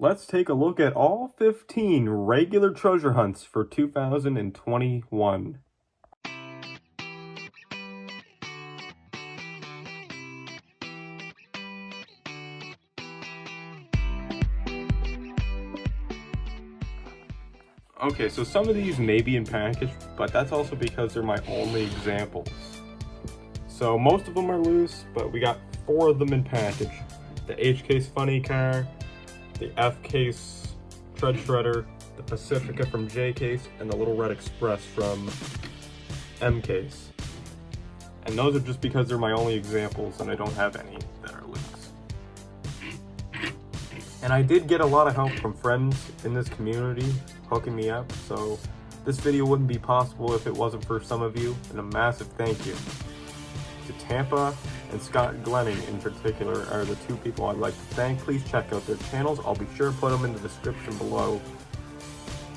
Let's take a look at all 15 regular treasure hunts for 2021. Okay, so some of these may be in package, but that's also because they're my only examples. So most of them are loose, but we got 4 of them in package. The H-Case Funny Car, the F-Case Tread Shredder, the Pacifica from J-Case, and the Little Red Express from M-Case. And those are just because they're my only examples and I don't have any that are loose. And I did get a lot of help from friends in this community hooking me up, so this video wouldn't be possible if it wasn't for some of you, and a massive thank you. To Tampa and Scott Glenning in particular are the 2 people I'd like to thank. Please check out their channels. I'll be sure to put them in the description below.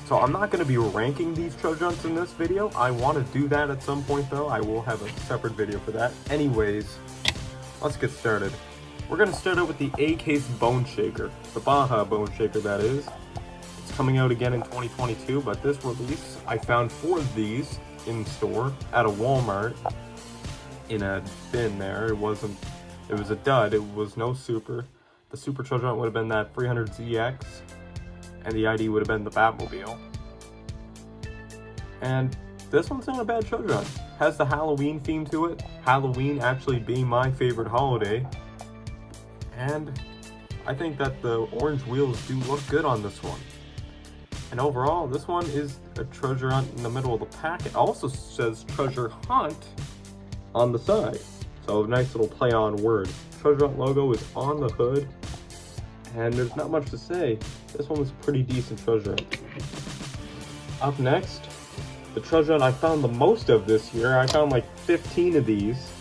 So I'm not going to be ranking these treasure hunts in this video. I want to do that at some point though. I will have a separate video for that. Anyways, let's get started. We're going to start out with the A-Case Bone Shaker. The Baja Bone Shaker, that is. It's coming out again in 2022, but this release, I found 4 of these in store at a Walmart in a bin there. It was a dud. It was no super. The super treasure hunt would have been that 300ZX, and the ID would have been the Batmobile. And this one's not a bad treasure hunt. Has the Halloween theme to it. Halloween actually being my favorite holiday. And I think that the orange wheels do look good on this one. And overall, this one is a treasure hunt in the middle of the pack. It also says treasure hunt on the side. So a nice little play on words. Treasure hunt logo is on the hood. And there's not much to say. This one was a pretty decent treasure hunt. Up next, the treasure hunt I found the most of this year. I found like 15 of these.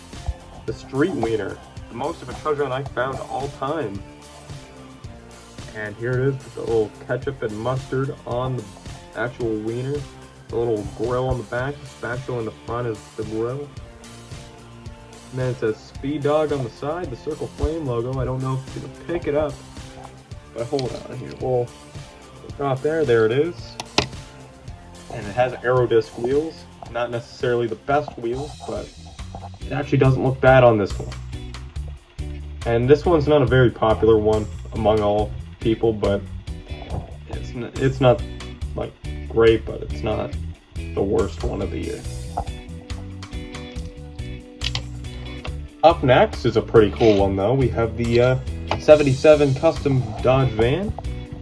The Street Wiener. The most of a treasure hunt I found all time. And here it is with the little ketchup and mustard on the actual wiener. The little grill on the back, the spatula in the front is the grill. And then it says Speed Dog on the side, the Circle Flame logo. I don't know if you're gonna pick it up, but hold on here. We'll drop there. There it is. And it has Aerodisc wheels. Not necessarily the best wheels, but it actually doesn't look bad on this one. And this one's not a very popular one among all people, but it's not like great, but it's not the worst one of the year. Up next is a pretty cool one though. We have the 77 Custom Dodge van.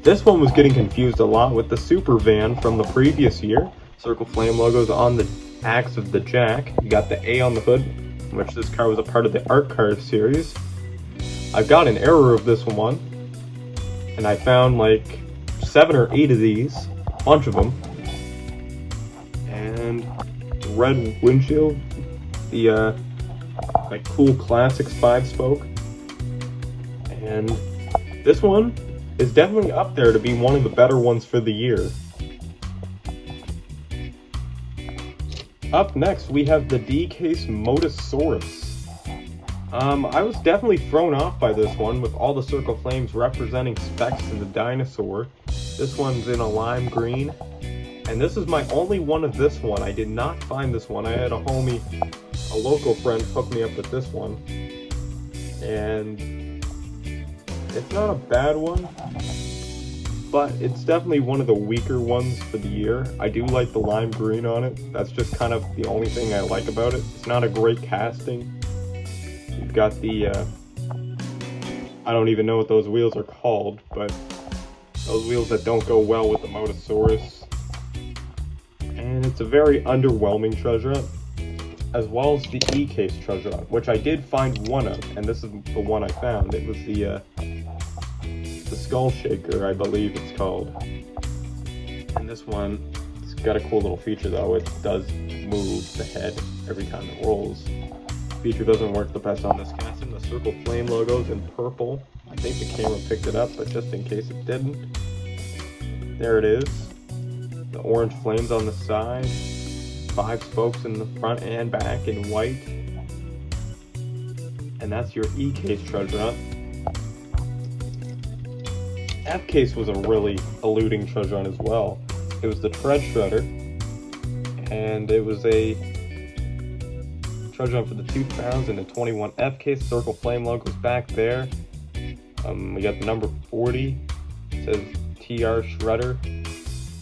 This one was getting confused a lot with the Super van from the previous year. Circle Flame logos on the axe of the jack. You got the A on the hood, which this car was a part of the Art Cars series. I got an error of this one, and I found like 7 or 8 of these, a bunch of them. And the red windshield, the like cool classics 5-spoke. And this one is definitely up there to be one of the better ones for the year. Up next, we have the D-Case Motosaurus. I was definitely thrown off by this one with all the Circle Flames representing Specs and the dinosaur. This one's in a lime green, and this is my only one of this one. I did not find this one. I had a homie, a local friend, hook me up with this one, and it's not a bad one, but it's definitely one of the weaker ones for the year. I do like the lime green on it. That's just kind of the only thing I like about it. It's not a great casting. You've got the, I don't even know what those wheels are called, but those wheels that don't go well with the Motosaurus. And it's a very underwhelming treasure hunt, as well as the E-Case treasure hunt, which I did find one of, and this is the one I found. It was the Skull Shaker, I believe it's called. And this one, it's got a cool little feature though. It does move the head every time it rolls. Feature doesn't work the best on this casting. The Circle Flame logo's in purple. I think the camera picked it up, but just in case it didn't, there it is. The orange flames on the side, 5 spokes in the front and back in white. And that's your E-Case treasure hunt. F case was a really eluding treasure hunt as well. It was the Tread Shredder, and it was a treasure hunt for the 2021 F case. Circle Flame logo's back there. We got the number 40. It says TR Shredder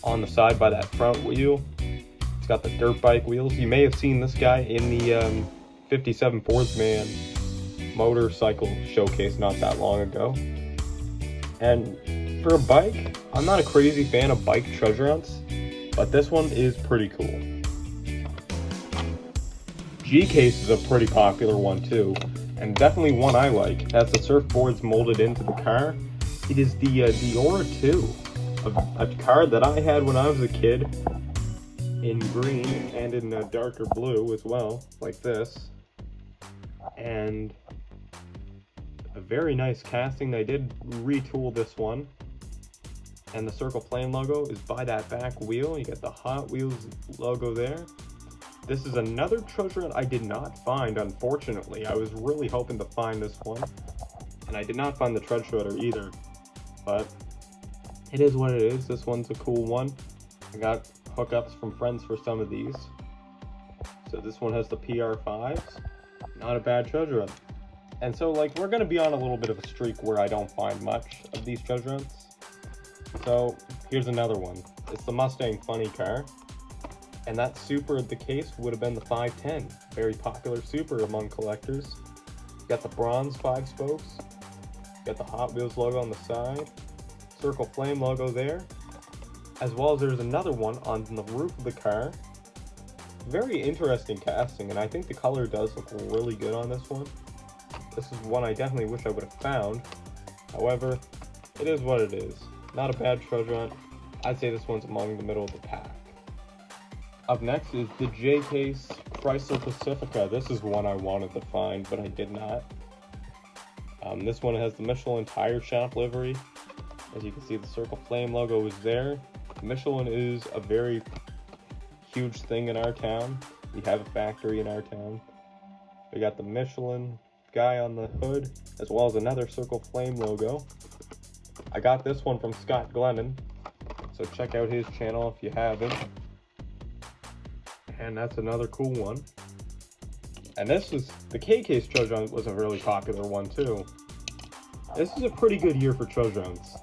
on the side by that front wheel. It's got the dirt bike wheels. You may have seen this guy in the 57 Fourth Man motorcycle showcase not that long ago. And for a bike, I'm not a crazy fan of bike treasure hunts, but this one is pretty cool. G case is a pretty popular one too, and definitely one I like. It has the surfboards molded into the car. It is the Diora 2, a car that I had when I was a kid, in green and in darker blue as well, like this. And a very nice casting. They did retool this one. And the Circle Flame logo is by that back wheel. You get the Hot Wheels logo there. This is another treasure hunt I did not find, unfortunately. I was really hoping to find this one, and I did not find the Tread Shredder either. But it is what it is. This one's a cool one. I got hookups from friends for some of these. So this one has the PR5s. Not a bad treasure hunt. And so, like, we're going to be on a little bit of a streak where I don't find much of these treasure hunts. So here's another one. It's the Mustang Funny car. And that Super, the case, would have been the 510. Very popular Super among collectors. Got the bronze 5 spokes. Got the Hot Wheels logo on the side. Circle Flame logo there. As well as there's another one on the roof of the car. Very interesting casting, and I think the color does look really good on this one. This is one I definitely wish I would have found. However, it is what it is. Not a bad treasure hunt. I'd say this one's among the middle of the pack. Up next is the J Case Chrysler Pacifica. This is one I wanted to find, but I did not. This one has the Michelin tire shop livery. As you can see, the Circle Flame logo is there. Michelin is a very huge thing in our town. We have a factory in our town. We got the Michelin guy on the hood, as well as another Circle Flame logo. I got this one from Scott Glennon, so check out his channel if you haven't. And that's another cool one. And this is, the K-Case treasure hunt was a really popular one too. This is a pretty good year for treasure hunts.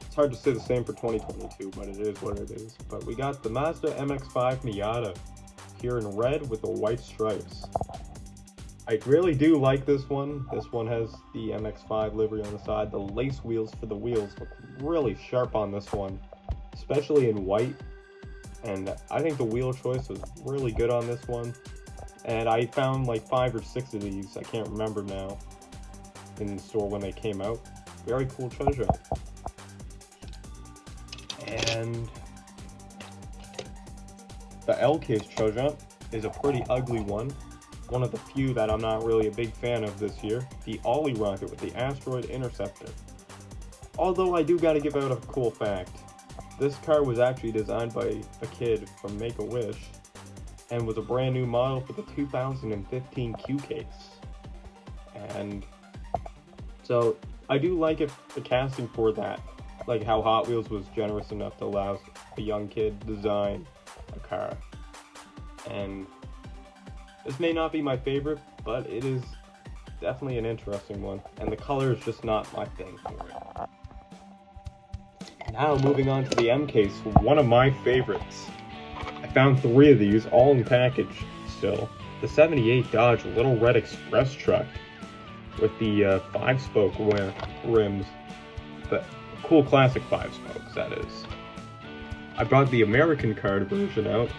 It's hard to say the same for 2022, but it is what it is. But we got the Mazda MX-5 Miata here in red with the white stripes. I really do like this one. This one has the MX-5 livery on the side. The lace wheels for the wheels look really sharp on this one, especially in white. And I think the wheel choice was really good on this one. And I found like 5 or 6 of these, I can't remember now, in the store when they came out. Very cool treasure. And the L-Case treasure hunt is a pretty ugly one. One of the few that I'm not really a big fan of this year. The Ollie rocket with the Asteroid Interceptor. Although I do gotta give out a cool fact. This car was actually designed by a kid from Make-A-Wish and was a brand new model for the 2015 Q-Case. And so I do like it, the casting for that. Like how Hot Wheels was generous enough to allow a young kid to design a car. And this may not be my favorite, but it is definitely an interesting one. And the color is just not my thing for it. Now moving on to the M case, one of my favorites. I found 3 of these, all in package still. The 78 Dodge Little Red Express truck with the 5-spoke rims, but cool classic 5 spokes, that is. I brought the American card version out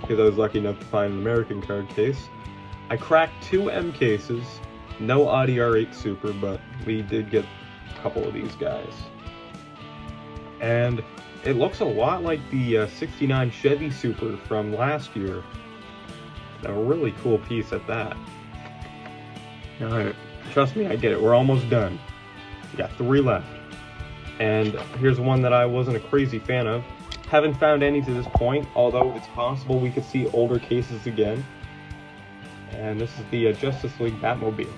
because I was lucky enough to find an American card case. I cracked 2 M cases, no Audi R8 Super, but we did get a couple of these guys. And it looks a lot like the 69 Chevy Super from last year. A really cool piece at that. Alright, trust me, I get it. We're almost done. We got 3 left. And here's one that I wasn't a crazy fan of. Haven't found any to this point, although it's possible we could see older cases again. And this is the Justice League Batmobile.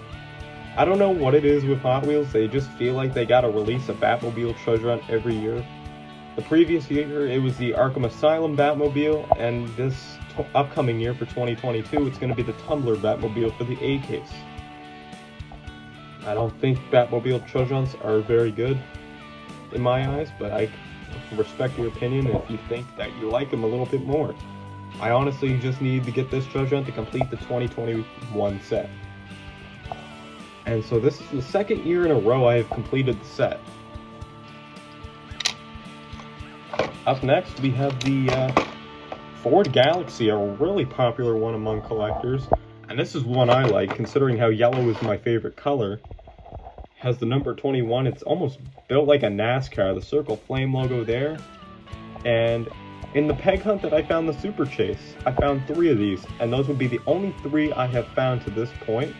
I don't know what it is with Hot Wheels, they just feel like they gotta release a Batmobile treasure hunt every year. The previous year, it was the Arkham Asylum Batmobile, and this upcoming year for 2022, it's gonna be the Tumbler Batmobile for the A case. I don't think Batmobile treasure hunts are very good in my eyes, but I respect your opinion if you think that you like them a little bit more. I honestly just need to get this treasure hunt to complete the 2021 set. And so this is the second year in a row I have completed the set. Up next, we have the Ford Galaxy, a really popular one among collectors. And this is one I like, considering how yellow is my favorite color. Has the number 21, it's almost built like a NASCAR, the Circle Flame logo there. And in the peg hunt that I found the Super Chase, I found 3 of these, and those would be the only 3 I have found to this point.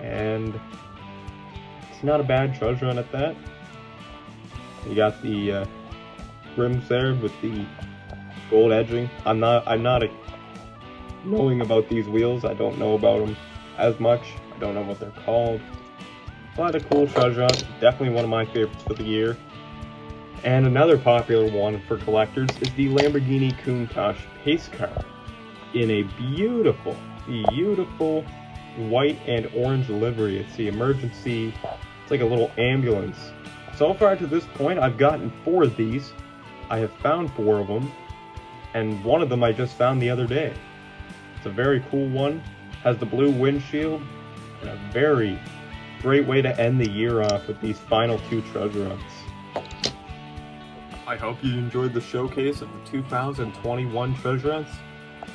And it's not a bad treasure hunt at that. You got the rims there with the gold edging. I'm not knowing about these wheels. I don't know about them as much. I don't know what they're called. But a cool treasure hunt. Definitely one of my favorites for the year. And another popular one for collectors is the Lamborghini Countach pace car in a beautiful, beautiful white and orange livery. It's the emergency, it's like a little ambulance. So far to this point, I've gotten 4 of these. I have found 4 of them, and one of them I just found the other day. It's a very cool one, has the blue windshield, and a very great way to end the year off with these final 2 treasure hunts. I hope you enjoyed the showcase of the 2021 treasure hunts.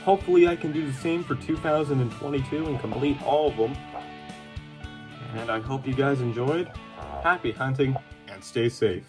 Hopefully I can do the same for 2022 and complete all of them. And I hope you guys enjoyed. Happy hunting and stay safe.